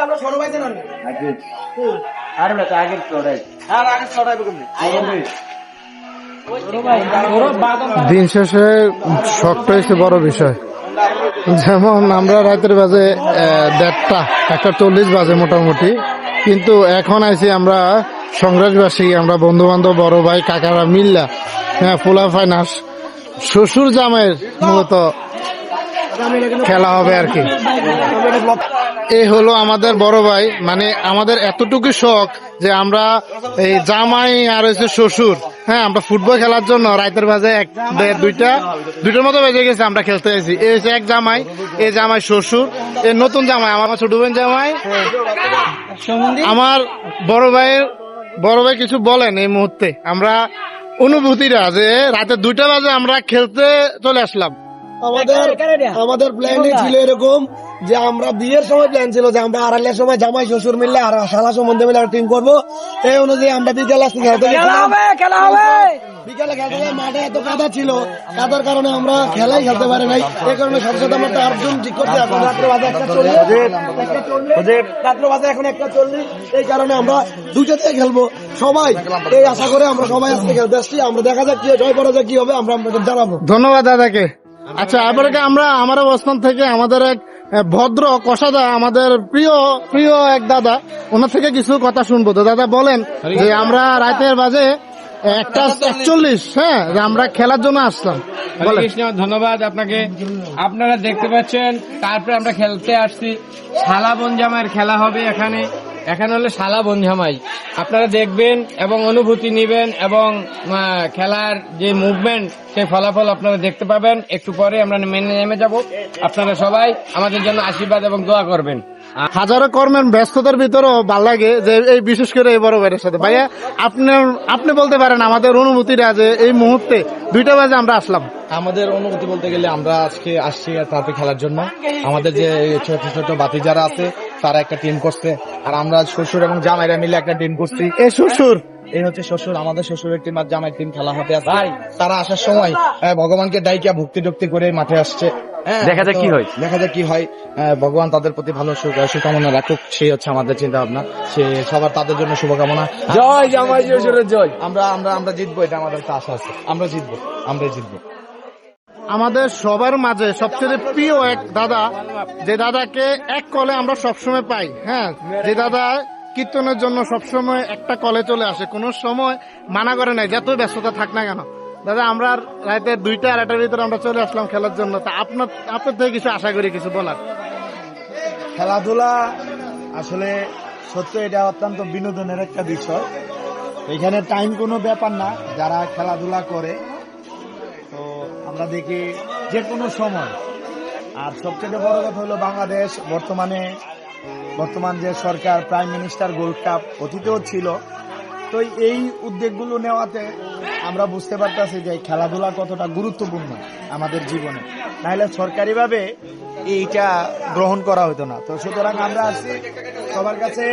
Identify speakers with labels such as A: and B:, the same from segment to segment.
A: আমরা ছোট ভাই জানেন
B: আর না আগের চড়াই
A: আর আগে ছড়াইবো কেমনে
C: দিন শেষে শখটা হচ্ছে বড় বিষয়। যেমন আমরা রাতের বাজে 1:30 বাজে মোটামুটি, কিন্তু এখন আইছি আমরা সংগ্রাসবাসী, আমরা বন্ধু বান্ধব বড় ভাই কাকারা মিল্লা, হ্যাঁ পোলা ফাইনাস শ্বশুর জামাইয়ের মূলত খেলা হবে আর কি। এই হলো আমাদের বড় ভাই, মানে আমাদের এতটুকু শখ যে আমরা এই জামাই আর হচ্ছে শ্বশুর, হ্যাঁ আমরা ফুটবল খেলার জন্য রাতের বাজে 2টার মতো বেজে গেছে, আমরা খেলতে এসেছি। এই হচ্ছে এক জামাই, এই জামাই শ্বশুর, এই নতুন জামাই আমার ছোট বোন জামাই। আমার বড় ভাই কিছু বলেন এই মুহূর্তে, আমরা অনুভূতিরা যে রাতে 2টা বাজে আমরা খেলতে চলে আসলাম।
A: আমাদের প্ল্যানই ছিল এরকম যে আমরা বিয়ের সময় প্ল্যান ছিল যে আমরা আড়াইলের সময় জামাই শ্বশুর মিললে আর শালা সম্বন্ধে মিলে টিম করবো। এই অনুযায়ী আমরা বিকেলে আসতে খেলতে বিকেলে খেলতে মাঠে এত কাদা ছিল, কাদার কারণে আমরা খেলাই খেলতে পারি নাই। এই কারণে সাথে সাথে আমরা টার্জুন ঠিক করতে এখন রাত্রে বাজে 1:40, এই কারণে আমরা 2টাতে খেলবো সবাই, এই আশা করে আমরা সবাই আজকে খেলতে আসছি। আমরা দেখা যাক কি জয় পরাজয় কি হবে আমরা জানাবো।
C: ধন্যবাদ দাদাকে। আচ্ছা, এবারে আমরা আমার অবস্থান থেকে আমাদের এক ভদ্র কষাদা, আমাদের প্রিয় এক দাদা, ওনার থেকে কিছু কথা শুনবো। তো দাদা বলেন যে আমরা রাতের বাজে 1:41, হ্যাঁ আমরা খেলার জন্য আসলাম।
B: কৃষ্ণ, ধন্যবাদ আপনাকে। আপনারা দেখতে পাচ্ছেন তারপরে আমরা খেলতে আসছি, শালা বনজামাইয়ের খেলা হবে এখানে হলো শালা বনজামাই। আপনারা দেখবেন এবং অনুভূতি নেবেন এবং খেলার যে মুভমেন্ট সেই ফলাফল আপনারা দেখতে পাবেন। একটু পরে আমরা নেমে যাব। আপনারা সবাই আমাদের জন্য আশীর্বাদ এবং দোয়া করবেন।
C: হাজারো কর্মের ব্যস্ততার ভিতরেও ভাল লাগে যে এই বিশেষ করে এই বড় ভাইয়ের সাথে। ভাইয়া আপনি বলতে পারেন আমাদের অনুভূতিটা যে এই মুহূর্তে 2টা বাজে আমরা আসলাম।
D: আমাদের অনুভূতি বলতে গেলে আমরা আজকে আসছি তাতে খেলার জন্য। আমাদের যে ছোট ছোট বাতি যারা আছে তারা একটা টিম করছে, আর আমরা শ্বশুর এবং জামাইরা মিলে একটা টিম করছি। এই হচ্ছে শ্বশুর, আমাদের শ্বশুরের টিম আর জামাইয়ের টিম খেলা হবে ভাই। তারা আসার সময় ভগবানকে ডাইকা ভক্তি টক্তি করে মাঠে আসছে। দেখা যাক কি হয়। ভগবান তাদের প্রতি ভালো শুভকামনা রাখুক, সেই হচ্ছে আমাদের চিন্তা ভাবনা। সে সবার তাদের জন্য শুভকামনা।
B: জয় জামাই শ্বশুরের জয়।
D: আমরা জিতবো, এটা আমাদের আশা আছে। আমরাই জিতবো।
C: আমাদের সবার মাঝে সবচেয়ে প্রিয় এক দাদা, যে দাদাকে এক কলে আমরা সবসময় পাই, হ্যাঁ যে দাদা কীর্তনের জন্য সবসময় একটা কলে চলে আসে, কোনো সময় মানা করে নাই যত ব্যস্ততা থাক না কেন। দাদা আমরা রাতে 2টা আর 1টার ভিতরে আমরা চলে আসলাম খেলার জন্য। তা আপনার থেকে কিছু আশা করি, কিছু বলার।
D: খেলাধুলা আসলে সত্য এটা অত্যন্ত বিনোদনের একটা বিষয়। এখানে টাইম কোনো ব্যাপার না। যারা খেলাধুলা করে তো আমরা দেখি যে কোনো সময়। আর সবচেয়ে বড় কথা হলো বাংলাদেশ বর্তমান যে সরকার, প্রাইম মিনিস্টার গোল্ড কাপ অতীতেও ছিল। তো এই উদ্যোগগুলো নেওয়াতে আমরা বুঝতে পারতেছি যে খেলাধুলা কতটা গুরুত্বপূর্ণ আমাদের জীবনে, নাহলে সরকারিভাবে এইটা গ্রহণ করা হতো না। তো সুতরাং আমরা আসছি সবার কাছে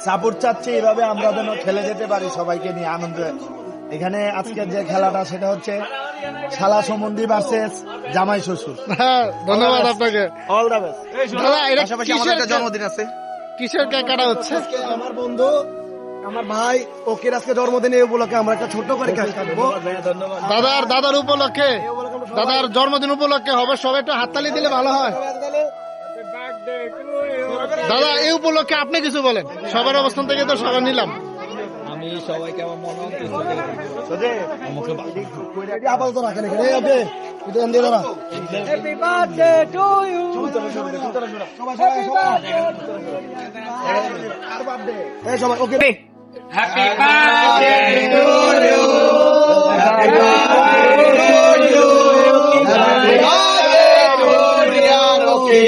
D: সাপোর্ট চাচ্ছি, এইভাবে আমরা যেন খেলে যেতে পারি সবাইকে নিয়ে আনন্দ। এখানে আজকের যে খেলাটা সেটা হচ্ছে শালা সম্বন্ধী ভার্সেস জামাই শ্বশুর।
C: ধন্যবাদ আপনাকে।
D: All the best.
C: দাদা এটা
D: জন্মদিন আছে,
C: কিসের কেক কাটা হচ্ছে?
A: আমার বন্ধু, আমার ভাই ওকে আজকে জন্মদিন, এই উপলক্ষে আমরা একটা ছোট্ট করে কেক কাটবো।
C: দাদার উপলক্ষে, দাদার জন্মদিন উপলক্ষে হবে, সবাই একটু হাততালি দিলে ভালো হয়। দাদা এই উপলক্ষে আপনি কিছু বলেন, সবার অবস্থান থেকে তো সবাই নিলাম।
D: আমি সবাইকে আমার মনে
A: আপাতত রাখেন এখানে। Okay happy birthday to you. সবাই okay.
B: Happy birthday to you, happy birthday to you, happy birthday to dear okay,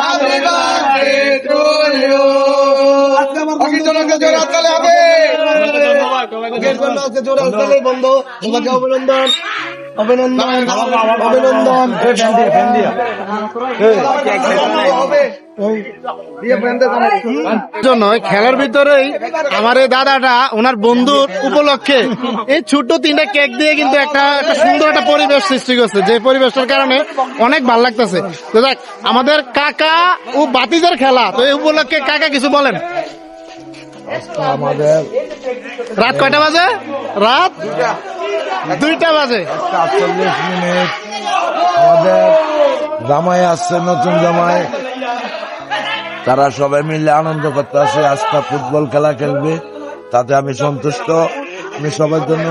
B: happy birthday to you.
A: আজকে আমার বন্ধুকে জোরে হাততালি হবে। ওকে জোরে হাততালি বন্ধু, সবাইকে অভিনন্দন। অভিনন্দন অভিনন্দন।
C: জন্য খেলার ভিতরেই আমার এই দাদাটা ওনার বন্ধুর উপলক্ষে এই ছোট্ট 3টা কেক দিয়ে কিন্তু একটা সুন্দর একটা পরিবেশ সৃষ্টি করছে, যে পরিবেশটার কারণে অনেক ভালো লাগতেছে। তো দেখ আমাদের কাকা ও বাতিজার খেলা, তো এই উপলক্ষে কাকা কিছু বলেন।
D: আমাদের
C: রাত কয়টা বাজে? রাত 2টা বাজে।
D: 48 মিনিট আমাদের জামাই আসছে, নতুন জামাই, তারা সবাই মিলে আনন্দ করতে আসে। আজকে ফুটবল খেলা খেলবে, তাতে আমি সন্তুষ্ট। আমি সবার জন্য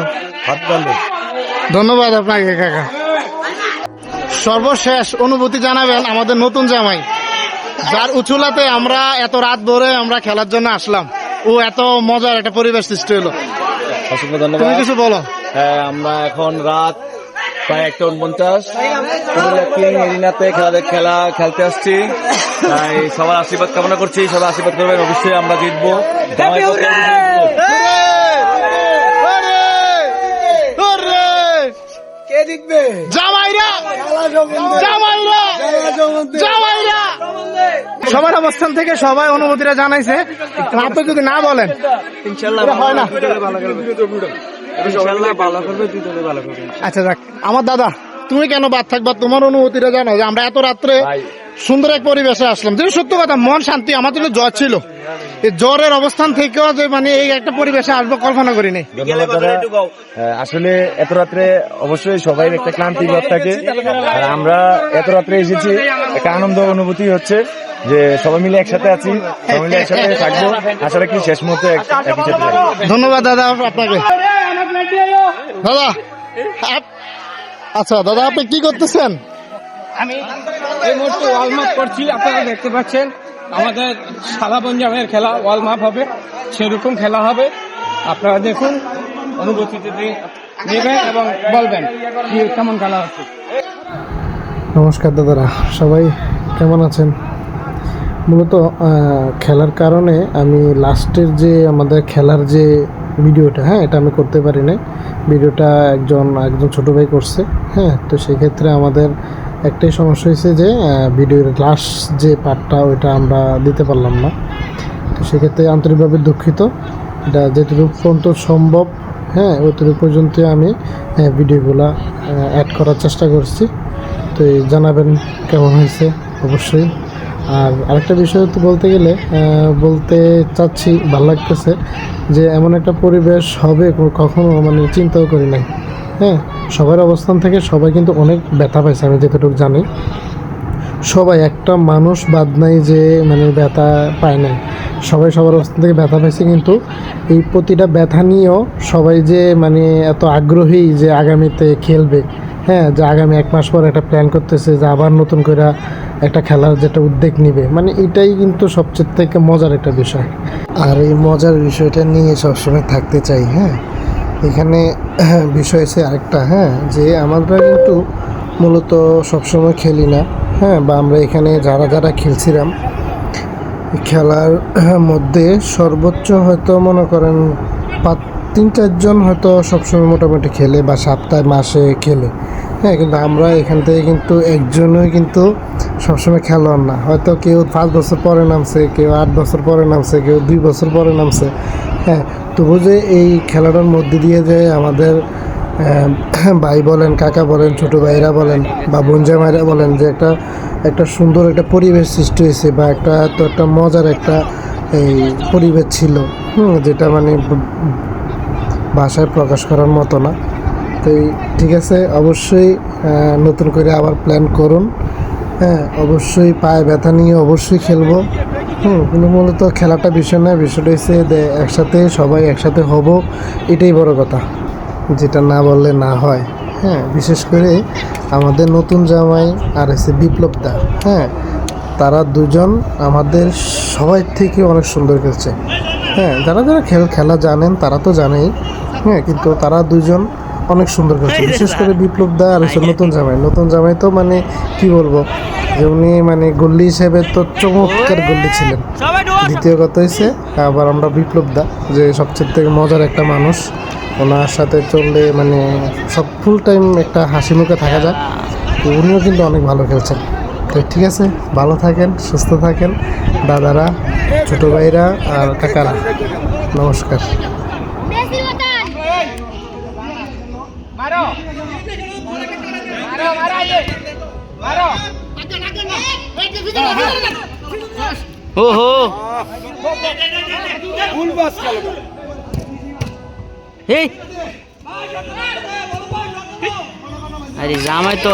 D: হাততালি।
C: ধন্যবাদ আপনাকে কাকা। সর্বশেষ অনুভূতি জানাবেন আমাদের নতুন জামাই, যার উচুলাতে আমরা এত রাত ভরে আমরা খেলার জন্য আসলাম, ও এত মজার একটা পরিবেশ সৃষ্টি হলো।
E: অসংখ্য
C: তুমি
E: ধন্যবাদ।
C: কিছু বলো।
E: হ্যাঁ, আমরা এখন রাত প্রায় 1:49 কুমিল্লা কিং এরিনাতে খেলা খেলতে আসছি। তাই সবার আশীর্বাদ কামনা করছি, সবাই আশীর্বাদ করবেন, অবশ্যই আমরা জিতবো। জামাই কত জিতবো।
A: কে জিতবে?
C: জামাইরা জামাইরা জামাইরা সবার অবস্থান থেকে সবাই অনুভূতিটা জানাইছে। আপনি যদি না বলেন এটা হয় না। আচ্ছা যাক, আমার দাদা তুমি কেন বাদ থাকবা, তোমার অনুভূতিটা জানো যে আমরা এত রাত্রে সুন্দর এক পরিবেশে আসলাম। যে সত্য কথা, মন শান্তি। আমাদের তো জ্বর ছিল, এই জ্বরের অবস্থান থেকেও যে মানে এই একটা পরিবেশে আসবো কল্পনা করিনি।
E: ধন্যবাদ দাদা। আসলে এত রাত্রে অবশ্যই সবাই একটা ক্লান্তি ভাব থাকে, আর আমরা এত রাত্রে এসেছি, একটা আনন্দ অনুভূতি হচ্ছে যে সবাই মিলে একসাথে আছি, সবাই মিলে একসাথে থাকবো। আসলে কি শেষ মুহূর্তে একসাথে থাকবো।
C: ধন্যবাদ দাদা আপনাকে। দাদা আচ্ছা দাদা, আপনি কি করতেছেন?
B: আমি এই মুহূর্তে ওয়াল মাপ করছি। আপনারা দেখতে পাচ্ছেন আমাদের সাদা পঞ্জাবের খেলা ওয়াল মাপ হবে, সেরকম খেলা হবে। আপনারা দেখুন, অনুভূতিতে নেবেন এবং বলবেন কি কেমন খেলা হচ্ছে।
C: নমস্কার দাদারা, সবাই কেমন আছেন? মূলত খেলার কারণে আমি লাস্টের যে আমাদের খেলার যে ভিডিওটা, হ্যাঁ এটা আমি করতে পারি না। ভিডিওটা একজন ছোট ভাই করছে। হ্যাঁ, তো সেক্ষেত্রে আমাদের একটাই সমস্যা হয়েছে যে ভিডিওর লাস্ট যে পার্টটা ওইটা আমরা দিতে পারলাম না। তো সেক্ষেত্রে আন্তরিকভাবে দুঃখিত। এটা যেটুকু পর্যন্ত সম্ভব, হ্যাঁ ওইটুকু পর্যন্ত আমি ভিডিওগুলো অ্যাড করার চেষ্টা করছি। তো জানাবেন কেমন হয়েছে অবশ্যই। আর আরেকটা বিষয় তো বলতে গেলে বলতে চাচ্ছি, ভালো লাগতেছে যে এমন একটা পরিবেশ হবে কখনো মানে চিন্তাও করি নাই। হ্যাঁ, সবার অবস্থান থেকে সবাই কিন্তু অনেক ব্যথা পাইছে, আমি যতটুকু জানি। সবাই, একটা মানুষ বাদ নাই যে মানে ব্যথা পায় নাই, সবাই সবার অবস্থান থেকে ব্যথা পাইছে। কিন্তু এই প্রতিটা ব্যথা নিয়েও সবাই যে মানে এত আগ্রহী যে আগামীতে খেলবে, হ্যাঁ যে আগামী 1 মাস পর একটা প্ল্যান করতেছে যে আবার নতুন করে একটা খেলার যেটা উদ্যোগ নিবে, মানে এটাই কিন্তু সবচেয়ে থেকে মজার একটা বিষয়। আর এই মজার বিষয়টা নিয়ে সবসময় থাকতে চাই। হ্যাঁ, এখানে বিষয় আছে আরেকটা, হ্যাঁ যে আমরা কিন্তু মূলত সবসময় খেলি না। হ্যাঁ, বা আমরা এখানে যারা খেলছিলাম খেলার মধ্যে সর্বোচ্চ হয়তো মনে করেন 3-4 জন হয়তো সবসময় মোটামুটি খেলে, বা সপ্তাহে মাসে খেলে। হ্যাঁ, কিন্তু আমরা এখান থেকে কিন্তু একজনই কিন্তু সবসময় খেলোয়াড় না। হয়তো কেউ 5 বছর পরে নামছে, কেউ 8 বছর পরে নামছে, কেউ 2 বছর পরে নামছে। হ্যাঁ, তবু যে এই খেলাটার মধ্যে দিয়ে যে আমাদের ভাই বলেন, কাকা বলেন, ছোটো ভাইরা বলেন বা বোনজামাইরা বলেন, যে একটা সুন্দর একটা পরিবেশ সৃষ্টি হয়েছে, বা একটা মজার একটা এই পরিবেশ ছিল, যেটা মানে ভাষায় প্রকাশ করার মতো না। তো ঠিক আছে, অবশ্যই নতুন করে আবার প্ল্যান করুন। হ্যাঁ, অবশ্যই পায়ে ব্যথা নিয়ে অবশ্যই খেলবো। কিন্তু মূলত খেলাটা বিষয় না, বিষয়টা হচ্ছে একসাথে সবাই একসাথে হব, এটাই বড় কথা, যেটা না বললে না হয়। হ্যাঁ, বিশেষ করে আমাদের নতুন জামাই আর হচ্ছে বিপ্লব দা, হ্যাঁ তারা দুজন আমাদের সবাই থেকে অনেক সুন্দর খেলছে। হ্যাঁ, যারা খেলা জানেন তারা তো জানেই। হ্যাঁ, কিন্তু তারা দুজন অনেক সুন্দর খেলছে, বিশেষ করে বিপ্লব দা আর হচ্ছে নতুন জামাই তো মানে কি বলবো, যে উনি মানে গোল্লি হিসেবে তো চমৎকার গোল্লি ছিলেন। দ্বিতীয় কথা হচ্ছে আবার আমরা বিপ্লব দা, যে সবচেয়ে থেকে মজার একটা মানুষ। ওনার সাথে চললে মানে সব ফুল টাইম একটা হাসি মুখে থাকা যায়। তো উনিও কিন্তু অনেক ভালো খেলছেন। তো ঠিক আছে, ভালো থাকেন, সুস্থ থাকেন দাদারা, ছোটো ভাইরা আর কাকারা। নমস্কার।
B: মারো মারো মারো আইয়ে মারো
F: ওহো এই আরে জামাই তো